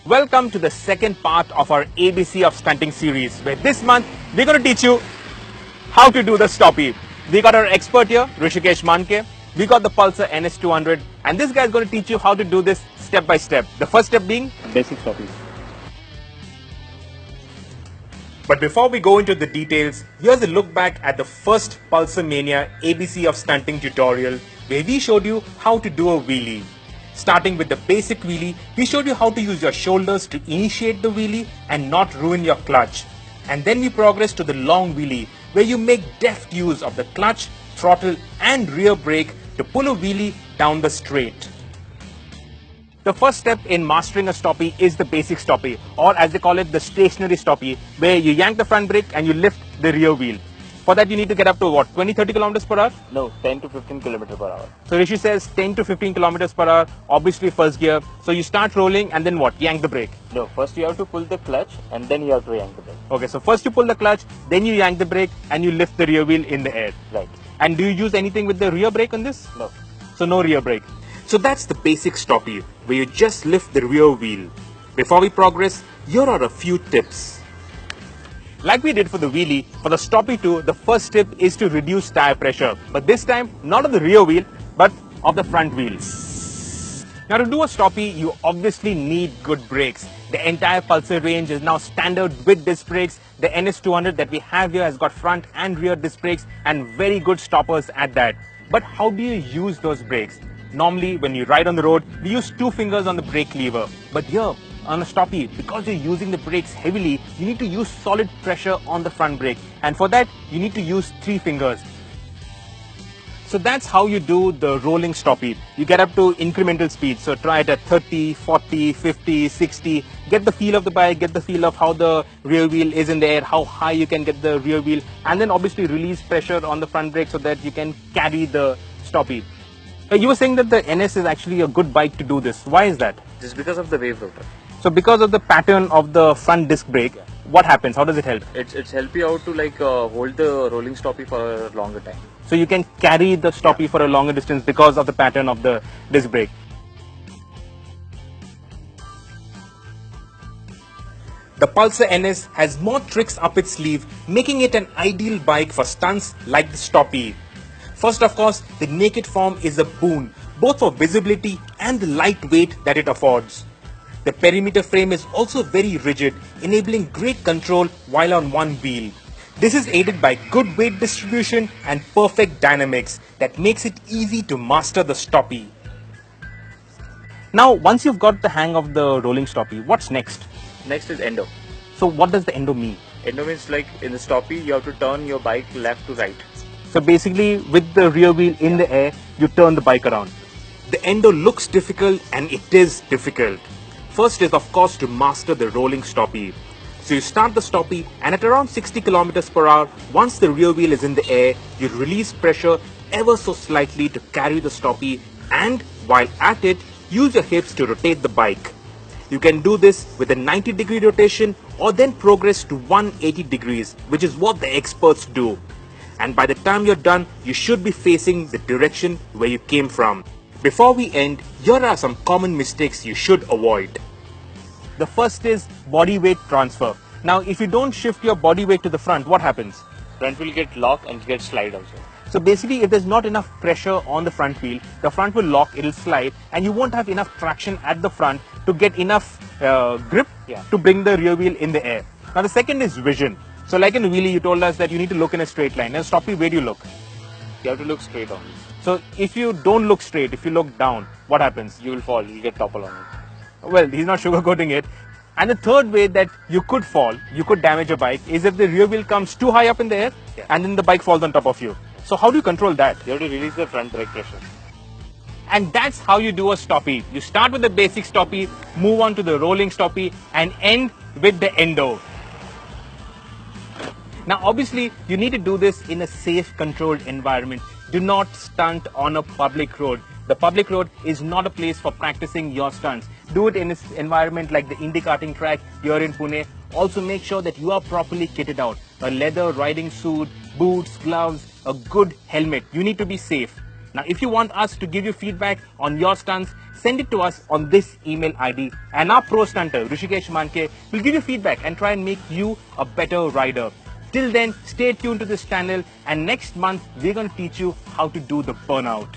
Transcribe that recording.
Welcome to the second part of our ABC of Stunting series, where this month we're going to teach you how to do the stoppie. We got our expert here, Rishikesh Manke. We got the Pulsar NS200, and this guy is going to teach you how to do this step by step. The first step being basic stoppie. But before we go into the details, here's a look back at the first Pulsar Mania ABC of Stunting tutorial, where we showed you how to do a wheelie. Starting with the basic wheelie, we showed you how to use your shoulders to initiate the wheelie and not ruin your clutch. And then we progressed to the long wheelie, where you make deft use of the clutch, throttle and rear brake to pull a wheelie down the straight. The first step in mastering a stoppie is the basic stoppie, or as they call it, the stationary stoppie, where you yank the front brake and you lift the rear wheel. For that you need to get up to what, 20-30 kilometers per hour? No, 10 to 15 kilometers per hour. So Rishi says 10 to 15 kilometers per hour, obviously first gear. So you start rolling and then what? Yank the brake. No, first you have to pull the clutch and then you have to yank the brake. Okay, so first you pull the clutch, then you yank the brake and you lift the rear wheel in the air. Right. And do you use anything with the rear brake on this? No. So no rear brake. So that's the basic stoppie, where you just lift the rear wheel. Before we progress, here are a few tips. Like we did for the wheelie, for the stoppie too, the first tip is to reduce tire pressure. But this time, not of the rear wheel, but of the front wheel. Now to do a stoppie, you obviously need good brakes. The entire Pulsar range is now standard with disc brakes. The NS200 that we have here has got front and rear disc brakes and very good stoppers at that. But how do you use those brakes? Normally, when you ride on the road, we use 2 fingers on the brake lever. But here, on a stoppie, because you're using the brakes heavily, you need to use solid pressure on the front brake. And for that, you need to use 3 fingers. So that's how you do the rolling stoppie. You get up to incremental speed. So try it at 30, 40, 50, 60. Get the feel of the bike, get the feel of how the rear wheel is in the air, how high you can get the rear wheel. And then obviously release pressure on the front brake so that you can carry the stoppie. You were saying that the NS is actually a good bike to do this. Why is that? Just because of the wave rotor. So because of the pattern of the front disc brake, what happens? How does it help? It's help you out to hold the rolling stoppie for a longer time. So you can carry the stoppie for a longer distance because of the pattern of the disc brake. The Pulsar NS has more tricks up its sleeve, making it an ideal bike for stunts like the stoppie. First, of course, the naked form is a boon, both for visibility and the lightweight that it affords. The perimeter frame is also very rigid, enabling great control while on one wheel. This is aided by good weight distribution and perfect dynamics that makes it easy to master the stoppie. Now, once you've got the hang of the rolling stoppie, what's next? Next is endo. So what does the endo mean? Endo means like in the stoppie, you have to turn your bike left to right. So basically, with the rear wheel in the air, you turn the bike around. The endo looks difficult, and it is difficult. First is of course to master the rolling stoppie. So you start the stoppie and at around 60 kilometers per hour, once the rear wheel is in the air, you release pressure ever so slightly to carry the stoppie, and while at it, use your hips to rotate the bike. You can do this with a 90-degree rotation or then progress to 180 degrees, which is what the experts do. And by the time you're done, you should be facing the direction where you came from. Before we end, here are some common mistakes you should avoid. The first is body weight transfer. Now, if you don't shift your body weight to the front, what happens? Front will get locked and get slide also. So basically, if there's not enough pressure on the front wheel, the front will lock, it'll slide, and you won't have enough traction at the front to get enough grip to bring the rear wheel in the air. Now, the second is vision. So like in the wheelie, you told us that you need to look in a straight line. And stoppie, where do you look? You have to look straight on. So if you don't look straight, if you look down, what happens? You will fall, you get topple on it. Well, he's not sugarcoating it. And the third way that you could fall, you could damage a bike, is if the rear wheel comes too high up in the air and then the bike falls on top of you. So how do you control that? You have to release the front brake pressure. And that's how you do a stoppie. You start with the basic stoppie, move on to the rolling stoppie, and end with the endo. Now, obviously, you need to do this in a safe, controlled environment. Do not stunt on a public road. The public road is not a place for practicing your stunts. Do it in an environment like the Indy karting track here in Pune. Also, make sure that you are properly kitted out. A leather riding suit, boots, gloves, a good helmet. You need to be safe. Now, if you want us to give you feedback on your stunts, send it to us on this email ID, and our pro stunter, Rishikesh Manke, will give you feedback and try and make you a better rider. Till then, stay tuned to this channel, and next month, we're going to teach you how to do the burnout.